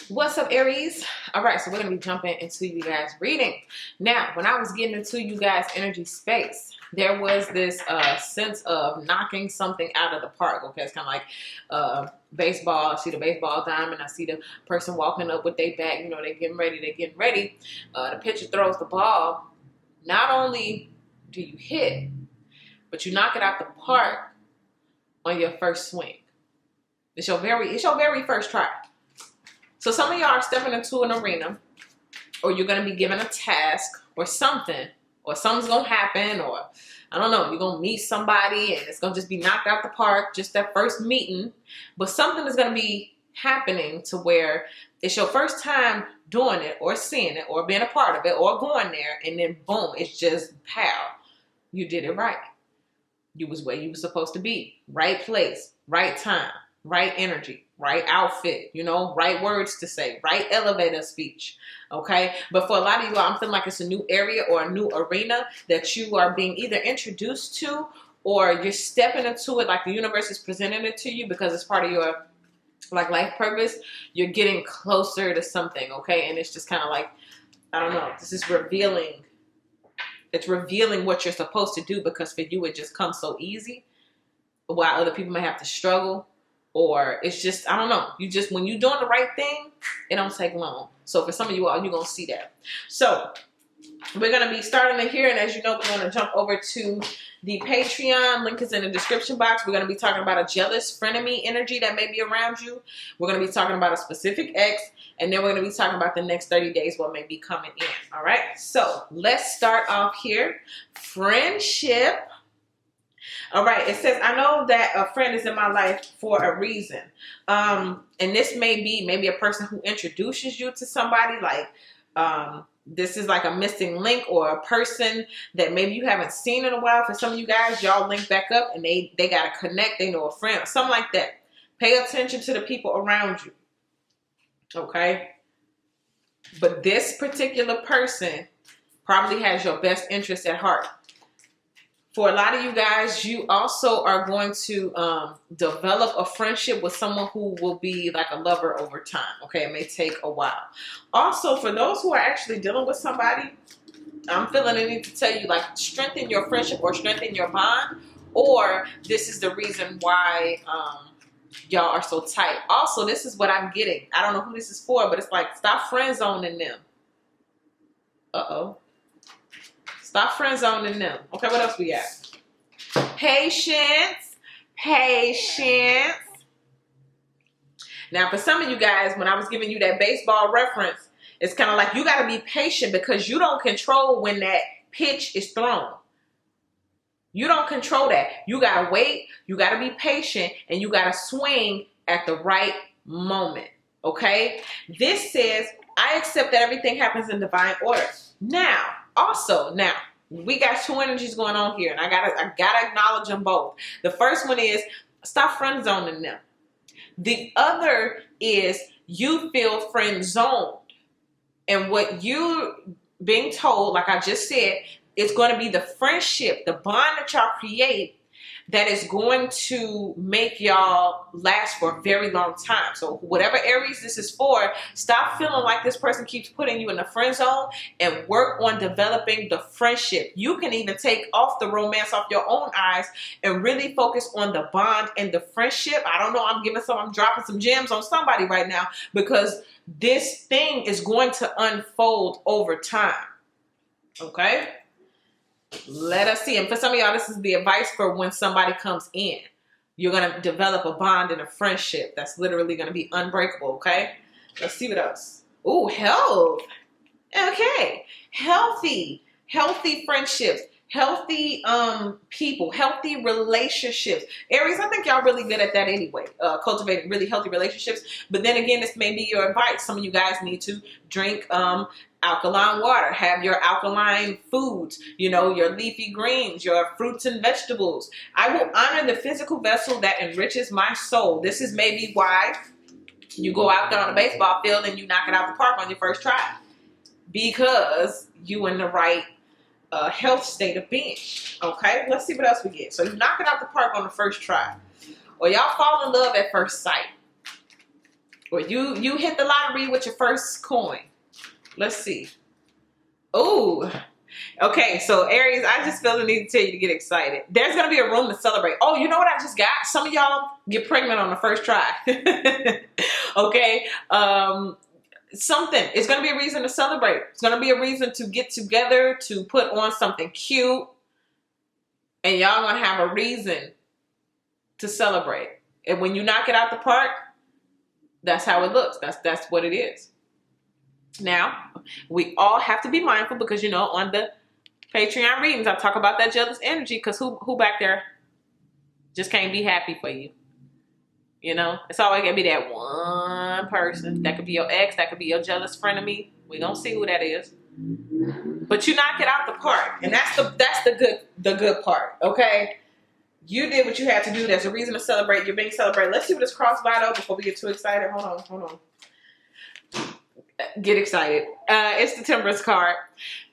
What's up, Aries? All right, so we're going to be jumping into you guys' reading. Now, when I was getting into you guys' energy space, there was this sense of knocking something out of the park. Okay, it's kind of like baseball. I see the baseball diamond. I see the person walking up with their bat. You know, they're getting ready. The pitcher throws the ball. Not only do you hit, but you knock it out the park on your first swing. It's your very first try. So some of y'all are stepping into an arena, or you're going to be given a task or something, or something's going to happen, or I don't know, you're going to meet somebody and it's going to just be knocked out the park, just that first meeting. But something is going to be happening to where it's your first time doing it or seeing it or being a part of it or going there, and then boom, it's just pow. You did it right. You was where you were supposed to be. Right place, right time, right energy. Right outfit, you know, right words to say, right elevator speech, okay? But for a lot of you, I'm feeling like it's a new area or a new arena that you are being either introduced to, or you're stepping into it like the universe is presenting it to you because it's part of your like life purpose. You're getting closer to something, okay? And it's just kind of like, I don't know, this is revealing. It's revealing what you're supposed to do, because for you, it just comes so easy, while other people may have to struggle. Or it's just, I don't know, you just, when you're doing the right thing, it don't take long. So for some of you all, you're going to see that. So we're going to be starting it here. And as you know, we're going to jump over to the Patreon. Link is in the description box. We're going to be talking about a jealous frenemy energy that may be around you. We're going to be talking about a specific ex. And then we're going to be talking about the next 30 days, what may be coming in. All right. So let's start off here. Friendship. All right, it says, I know that a friend is in my life for a reason. And this may be maybe a person who introduces you to somebody, like this is like a missing link, or a person that maybe you haven't seen in a while. For some of you guys, y'all link back up and they got to connect. They know a friend or something like that. Pay attention to the people around you. Okay? But this particular person probably has your best interest at heart. For a lot of you guys, you also are going to develop a friendship with someone who will be like a lover over time. Okay, it may take a while. Also, for those who are actually dealing with somebody, I'm feeling the need to tell you, like, strengthen your friendship or strengthen your bond, or this is the reason why y'all are so tight. Also, this is what I'm getting. I don't know who this is for, but it's like, stop friend zoning them. Uh-oh. Stop friend zoning them. Okay, what else we got? Patience. Patience. Now, for some of you guys, when I was giving you that baseball reference, it's kind of like you got to be patient, because you don't control when that pitch is thrown. You don't control that. You got to wait. You got to be patient, and you got to swing at the right moment. Okay? This says, I accept that everything happens in divine order. Now, also, now, we got two energies going on here, and I gotta acknowledge them both. The first one is stop friend zoning them. The other is you feel friend zoned, and what you being told, like I just said, is going to be the friendship, the bond that y'all create, that is going to make y'all last for a very long time. So whatever Aries this is for, stop feeling like this person keeps putting you in the friend zone and work on developing the friendship. You can even take off the romance off your own eyes and really focus on the bond and the friendship. I don't know, I'm dropping some gems on somebody right now, because this thing is going to unfold over time. Okay? Let us see. And for some of y'all, this is the advice for when somebody comes in. You're going to develop a bond and a friendship that's literally going to be unbreakable, okay? Let's see what else. Ooh, health. Okay. Healthy friendships. Healthy people. Healthy relationships. Aries, I think y'all really good at that anyway. Cultivating really healthy relationships. But then again, this may be your advice. Some of you guys need to drink alkaline water, have your alkaline foods, you know, your leafy greens, your fruits and vegetables. I will honor the physical vessel that enriches my soul. This is maybe why you go out there on a baseball field and you knock it out the park on your first try, because you in the right health state of being. Okay, let's see what else we get. So you knock it out the park on the first try, or y'all fall in love at first sight. Or you hit the lottery with your first coin. Let's see. Oh, okay. So Aries, I just feel the need to tell you to get excited. There's going to be a room to celebrate. Oh, you know what I just got? Some of y'all get pregnant on the first try. Okay. Something. It's going to be a reason to celebrate. It's going to be a reason to get together, to put on something cute. And y'all going to have a reason to celebrate. And when you knock it out the park, that's how it looks. That's what it is. Now, we all have to be mindful because, you know, on the Patreon readings, I talk about that jealous energy because who back there just can't be happy for you? You know, it's always going to be that one person. That could be your ex. That could be your jealous frenemy. We're going to see who that is. But you knock it out the park. And that's the good part, okay? You did what you had to do. There's a reason to celebrate. You're being celebrated. Let's see what this cross vital before we get too excited. Hold on. Get excited. It's the Temperance card.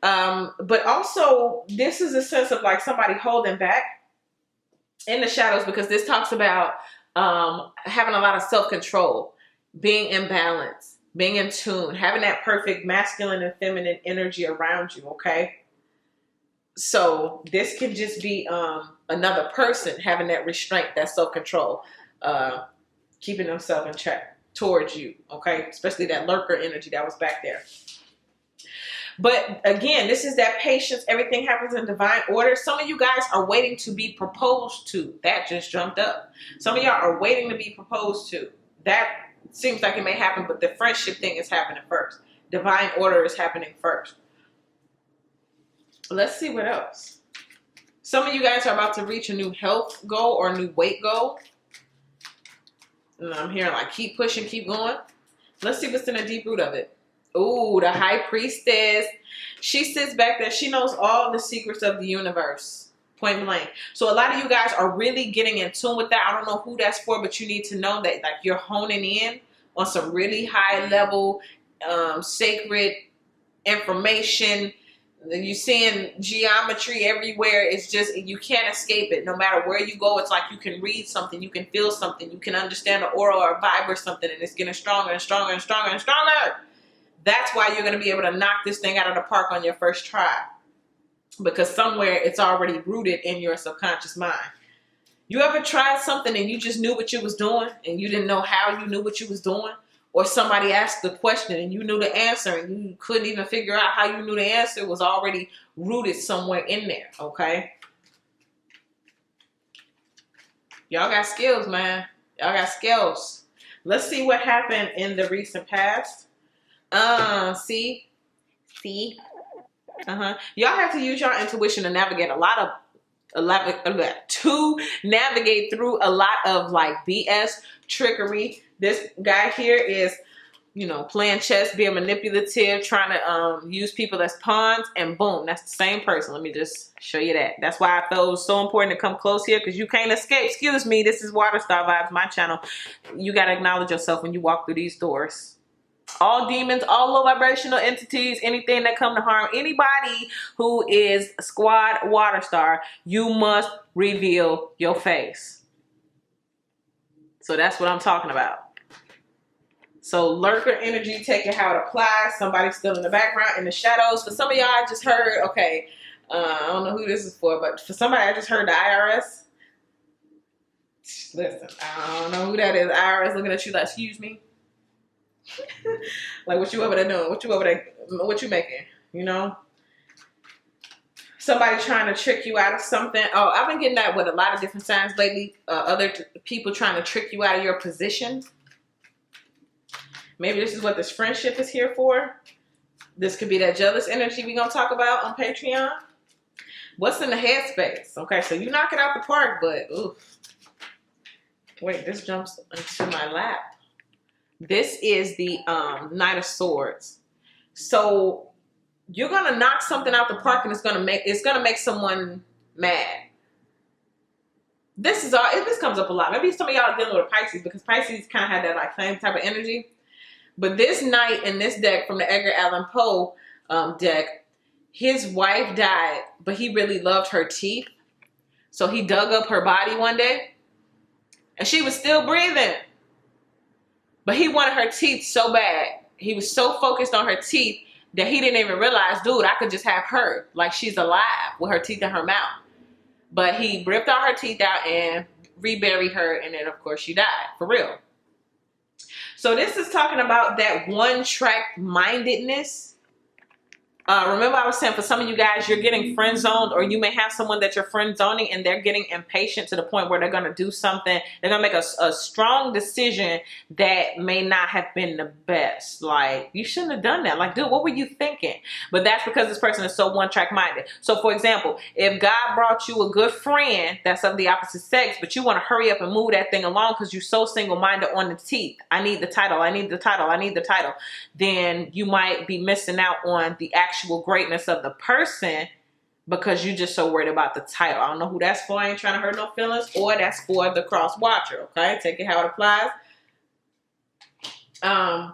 But also, this is a sense of like somebody holding back in the shadows because this talks about having a lot of self-control, being in balance, being in tune, having that perfect masculine and feminine energy around you, okay? So this can just be another person having that restraint, that self-control, keeping themselves in check towards you, okay? Especially that lurker energy that was back there. But again, this is that patience. Everything happens in divine order. Some of you guys are waiting to be proposed to. That just jumped up. Some of y'all are waiting to be proposed to. That seems like it may happen, but the friendship thing is happening first. Divine order is happening first. Let's see what else. Some of you guys are about to reach a new health goal or a new weight goal. And I'm hearing like keep pushing, keep going. Let's see what's in the deep root of it. Ooh, the High Priestess. She sits back there. She knows all the secrets of the universe. Point blank. So a lot of you guys are really getting in tune with that. I don't know who that's for, but you need to know that like you're honing in on some really high level, sacred information. You're seeing geometry everywhere. It's just, you can't escape it. No matter where you go, it's like you can read something, you can feel something, you can understand the aura or vibe or something, and it's getting stronger and stronger and stronger and stronger. That's why you're going to be able to knock this thing out of the park on your first try. Because somewhere it's already rooted in your subconscious mind. You ever tried something and you just knew what you was doing and you didn't know how you knew what you was doing? Or somebody asked the question and you knew the answer and you couldn't even figure out how you knew the answer. It was already rooted somewhere in there, okay? Y'all got skills, man. Y'all got skills. Let's see what happened in the recent past. See? Y'all have to use your intuition to navigate to navigate through a lot of like BS, trickery. This guy here is, you know, playing chess, being manipulative, trying to use people as pawns, and boom, that's the same person. Let me just show you that. That's why I felt it was so important to come close here, because you can't escape. Excuse me, this is Water Star Vibes, my channel. You got to acknowledge yourself when you walk through these doors. All demons, all low vibrational entities, anything that come to harm anybody who is squad Water Star, you must reveal your face. So that's what I'm talking about. So lurker energy, take it how it applies. Somebody's still in the background, in the shadows. For some of y'all, I just heard, okay, I don't know who this is for, but for somebody, I just heard the IRS. Listen, I don't know who that is. IRS looking at you like, excuse me. Like, what you over there doing? What you making? You know? Somebody trying to trick you out of something. Oh, I've been getting that with a lot of different signs lately. Other people trying to trick you out of your position. Maybe this is what this friendship is here for. This could be that jealous energy we're going to talk about on Patreon. What's in the headspace? Okay, so you knock it out the park, but oof. Wait, this jumps into my lap. This is the Knight of Swords. So you're gonna knock something out the park, and it's gonna make someone mad. This comes up a lot. Maybe some of y'all are dealing with Pisces, because Pisces kind of had that like same type of energy. But this knight in this deck from the Edgar Allan Poe deck, his wife died, but he really loved her teeth. So he dug up her body one day, and she was still breathing. But he wanted her teeth so bad. He was so focused on her teeth that he didn't even realize, dude, I could just have her like she's alive with her teeth in her mouth. But he ripped all her teeth out and reburied her, and then of course she died, for real. So this is talking about that one-track mindedness. Remember I was saying for some of you guys, you're getting friend zoned, or you may have someone that you're friend zoning and they're getting impatient to the point where they're going to do something. They're going to make a strong decision that may not have been the best. Like, you shouldn't have done that. Like, dude, what were you thinking? But that's because this person is so one-track minded. So for example, if God brought you a good friend that's of the opposite sex, but you want to hurry up and move that thing along because you're so single-minded on the teeth. I need the title. I need the title. I need the title. Then you might be missing out on the actual greatness of the person because you're just so worried about the title. I don't know who that's for. I ain't trying to hurt no feelings. Or that's for the cross watcher. Okay, take it how it applies. And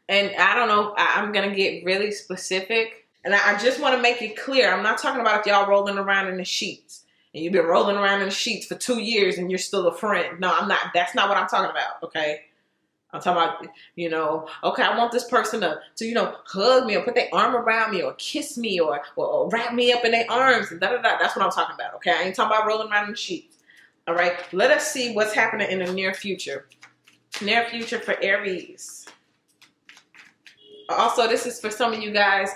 I don't know, I'm gonna get really specific, and I just want to make it clear, I'm not talking about if y'all rolling around in the sheets and you've been rolling around in the sheets for 2 years and you're still a friend. No, I'm not. That's not what I'm talking about. Okay, I'm talking about, you know, okay, I want this person to you know, hug me or put their arm around me or kiss me or wrap me up in their arms and da-da-da. That's what I'm talking about, okay? I ain't talking about rolling around in the sheets, all right? Let us see what's happening in the near future. Near future for Aries. Also, this is for some of you guys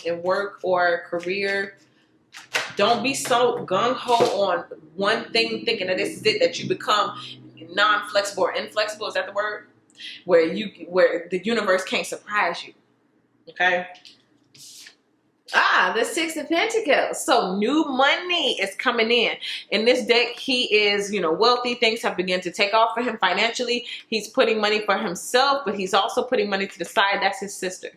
in work or career. Don't be so gung-ho on one thing thinking that this is it, that you become non-flexible or inflexible. Is that the word? Where the universe can't surprise you. Okay. The Six of Pentacles. So new money is coming in. In this deck, he is, you know, wealthy. Things have begun to take off for him financially. He's putting money for himself, but he's also putting money to the side. That's his sister.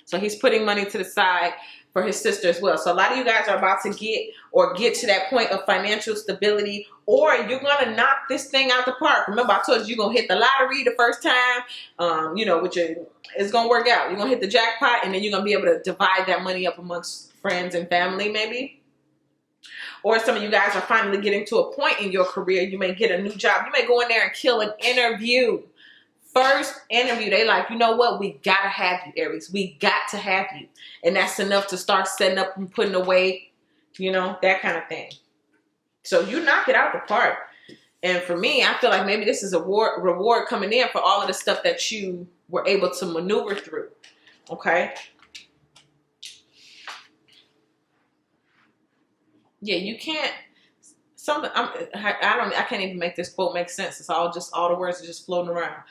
So he's putting money to the side for his sister as well. So a lot of you guys are about to get to that point of financial stability, or you're going to knock this thing out the park. Remember, I told you you're going to hit the lottery the first time, you know, which it's going to work out. You're going to hit the jackpot, and then you're going to be able to divide that money up amongst friends and family maybe. Or some of you guys are finally getting to a point in your career. You may get a new job. You may go in there and kill an interview. First interview, they like, you know what? We got to have you, Aries. We got to have you. And that's enough to start setting up and putting away, you know, that kind of thing. So you knock it out the park. And for me, I feel like maybe this is a reward coming in for all of the stuff that you were able to maneuver through. Okay? Yeah, you can't. I can't even make this quote make sense. It's all the words are just floating around.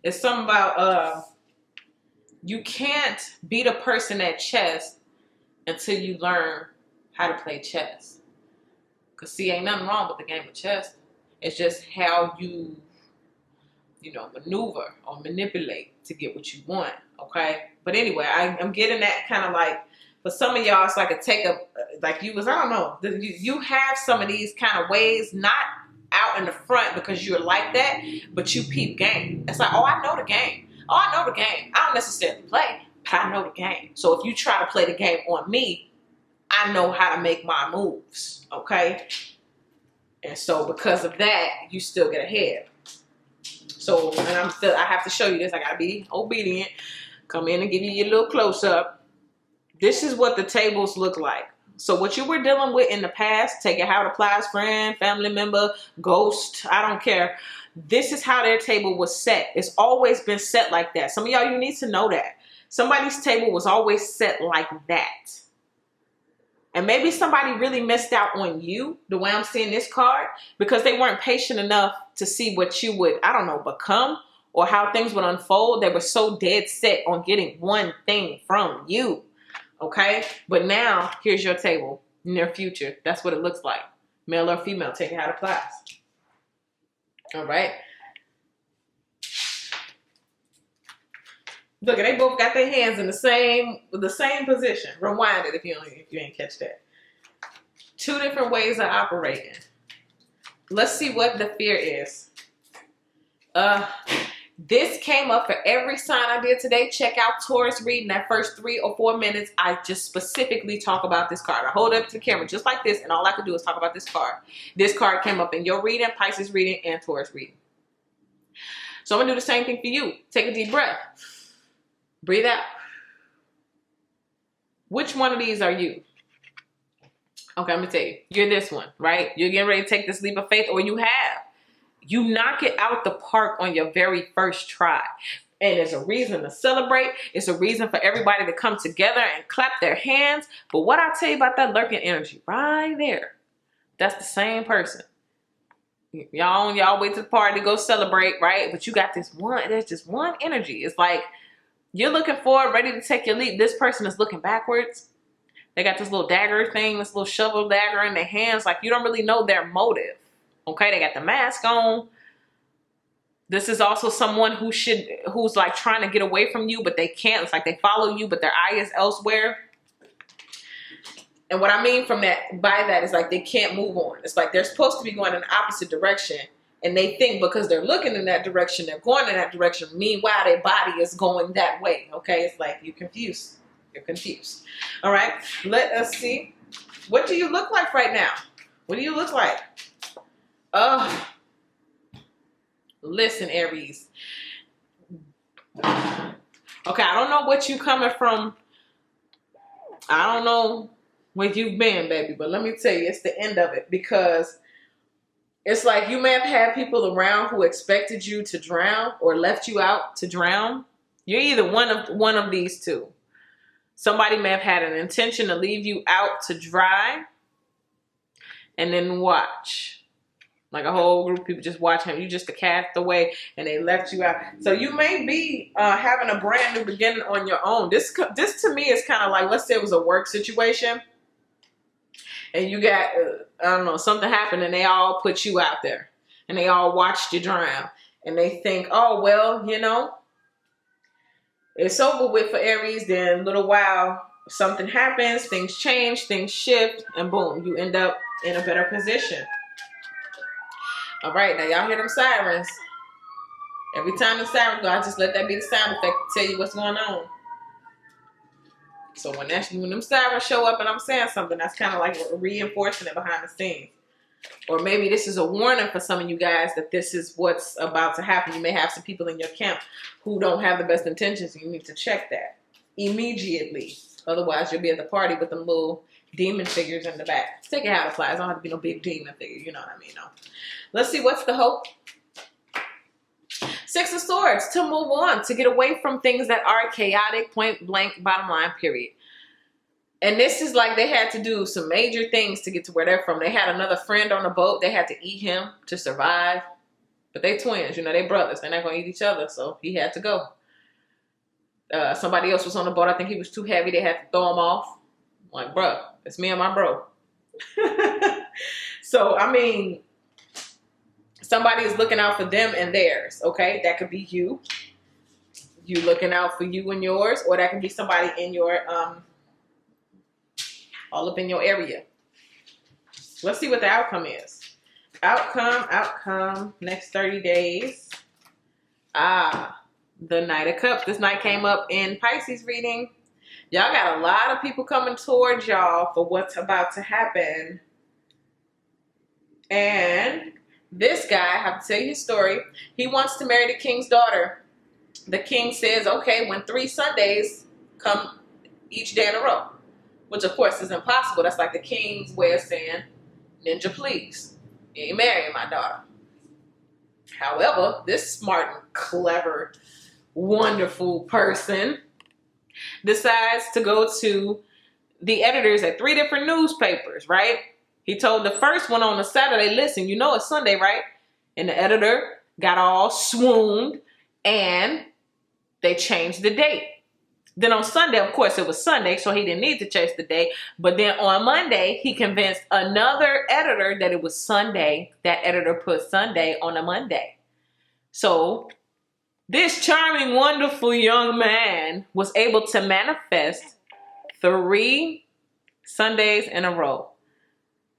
It's something about you can't beat a person at chess until you learn how to play chess. Cause see, ain't nothing wrong with the game of chess. It's just how you know, maneuver or manipulate to get what you want. Okay. But anyway, I'm getting that kind of like, for some of y'all, it's like like you was, I don't know, you have some of these kind of ways, not out in the front because you're like that, but you peep game. It's like, oh, I know the game. Oh, I know the game. I don't necessarily play, but I know the game. So if you try to play the game on me, I know how to make my moves, okay? And so because of that, you still get ahead. So, and I have to show you this. I gotta be obedient. Come in and give you your little close-up. This is what the tables look like. So what you were dealing with in the past, take it how it applies, friend, family member, ghost, I don't care. This is how their table was set. It's always been set like that. Some of y'all, you need to know that. Somebody's table was always set like that. And maybe somebody really missed out on you, the way I'm seeing this card, because they weren't patient enough to see what you would, I don't know, become, or how things would unfold. They were so dead set on getting one thing from you. Okay, but now here's your table, near future. That's what it looks like. Male or female, take it how it applies. All right. Look, they both got their hands in the same position. Rewind it if you ain't catch that. Two different ways of operating. Let's see what the fear is. This came up for every sign I did today. Check out Taurus reading. That first 3 or 4 minutes, I just specifically talk about this card. I hold it up to the camera just like this, and all I could do is talk about this card. This card came up in your reading, Pisces reading, and Taurus reading. So I'm going to do the same thing for you. Take a deep breath. Breathe out. Which one of these are you? Okay, I'm going to tell you. You're this one, right? You're getting ready to take this leap of faith, or you have. You knock it out the park on your very first try. And it's a reason to celebrate. It's a reason for everybody to come together and clap their hands. But what I tell you about that lurking energy right there, that's the same person. Y'all wait to the party to go celebrate, right? But you got this one, there's just one energy. It's like you're looking forward, ready to take your leap. This person is looking backwards. They got this little dagger thing, this little shovel dagger in their hands. Like you don't really know their motive. Okay, they got the mask on. This is also someone who's like trying to get away from you, but they can't. It's like they follow you, but their eye is elsewhere. And what I mean by that is like they can't move on. It's like they're supposed to be going in the opposite direction. And they think because they're looking in that direction, they're going in that direction. Meanwhile, their body is going that way. Okay, it's like you're confused. You're confused. All right, let us see. What do you look like right now? What do you look like? Listen, Aries. Okay, I don't know what you coming from. I don't know where you've been, baby, but let me tell you, it's the end of it, because it's like you may have had people around who expected you to drown or left you out to drown. You're either one of these two. Somebody may have had an intention to leave you out to dry, and then watch. Like a whole group of people just watching you just a castaway, and they left you out. So you may be having a brand new beginning on your own. This to me is kind of like, let's say it was a work situation, and you got I don't know, something happened, and they all put you out there, and they all watched you drown, and they think, oh well, you know, it's over with for Aries. Then a little while, something happens, things change, things shift, and boom, you end up in a better position. All right, now y'all hear them sirens. Every time the sirens go, I just let that be the sound effect to tell you what's going on. So when them sirens show up and I'm saying something, that's kind of like reinforcing it behind the scenes. Or maybe this is a warning for some of you guys that this is what's about to happen. You may have some people in your camp who don't have the best intentions, and you need to check that immediately. Otherwise, you'll be at the party with them little demon figures in the back. Take it how it applies. I don't have to be no big demon figure. You know what I mean? No. Let's see. What's the hope? Six of Swords. To move on. To get away from things that are chaotic. Point blank. Bottom line. Period. And this is like they had to do some major things to get to where they're from. They had another friend on the boat. They had to eat him to survive. But they twins. You know, they brothers. They're not going to eat each other. So he had to go. Somebody else was on the boat. I think he was too heavy. They had to throw him off. I'm like, bro, it's me and my bro. So, I mean, somebody is looking out for them and theirs, okay? That could be you. You looking out for you and yours, or that could be somebody in your, all up in your area. Let's see what the outcome is. Outcome, next 30 days. The Knight of Cups. This night came up in Pisces reading. Y'all got a lot of people coming towards y'all for what's about to happen. And this guy, I have to tell you his story. He wants to marry the king's daughter. The king says, okay, when 3 Sundays come each day in a row. Which, of course, is impossible. That's like the king's way of saying, ninja, please. You ain't marrying my daughter. However, this smart and clever, wonderful person decides to go to the editors at 3 different newspapers, right? He told the first one on the Saturday, listen, you know it's Sunday, right? And the editor got all swooned and they changed the date. Then on Sunday, of course, it was Sunday, so he didn't need to change the date. But then on Monday, he convinced another editor that it was Sunday. That editor put Sunday on a Monday. So this charming, wonderful young man was able to manifest 3 Sundays in a row.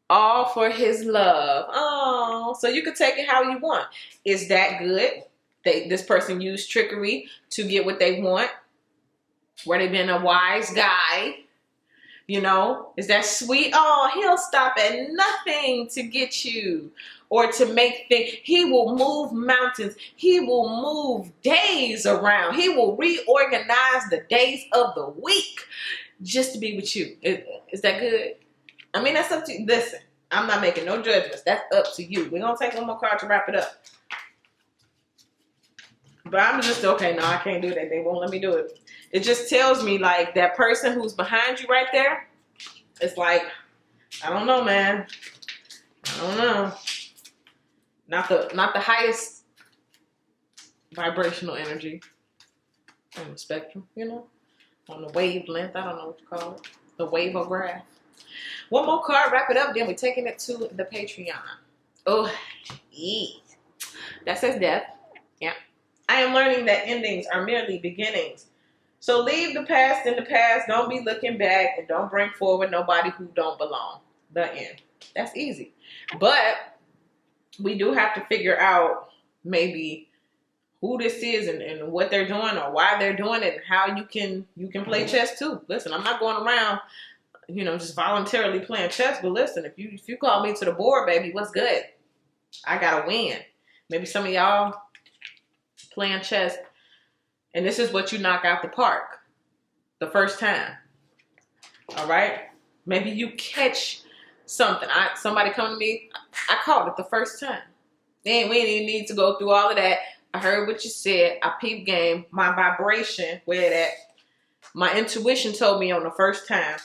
All for his love. Oh, so you could take it how you want. Is that good? This person used trickery to get what they want. Where they've been a wise guy. You know, is that sweet? Oh, he'll stop at nothing to get you. or to make things. He will move mountains. He will move days around. He will reorganize the days of the week just to be with you. Is that good? I mean, that's up to you. Listen, I'm not making no judgments. That's up to you. We're going to take one more card to wrap it up. But I'm just, okay, no, I can't do that. They won't let me do it. It just tells me, like, that person who's behind you right there, it's like, I don't know, man. I don't know. Not the highest vibrational energy on the spectrum, you know? On the wavelength, I don't know what you call it. The waveograph. One more card, wrap it up, then we're taking it to the Patreon. Oh, yeah. That says death. Yeah. I am learning that endings are merely beginnings. So leave the past in the past. Don't be looking back, and don't bring forward nobody who don't belong. The end. That's easy. But we do have to figure out maybe who this is and what they're doing or why they're doing it and how you can play chess too. Listen, I'm not going around, you know, just voluntarily playing chess. But listen, if you call me to the board, baby, what's good? I gotta win. Maybe some of y'all playing chess, and this is what you knock out the park the first time. All right? Maybe you catch something. Somebody come to me, I caught it the first time. Then we didn't need to go through all of that. I heard what you said. I peeped game. My vibration, where that? My intuition told me on the first time.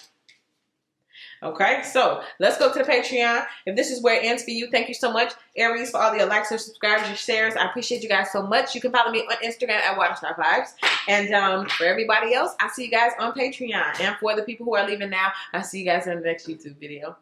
Okay, so let's go to the Patreon. If this is where it ends for you, thank you so much, Aries, for all the likes, subscribers, your shares. I appreciate you guys so much. You can follow me on Instagram at Waterstar Vibes. And for everybody else, I'll see you guys on Patreon. And for the people who are leaving now, I'll see you guys in the next YouTube video.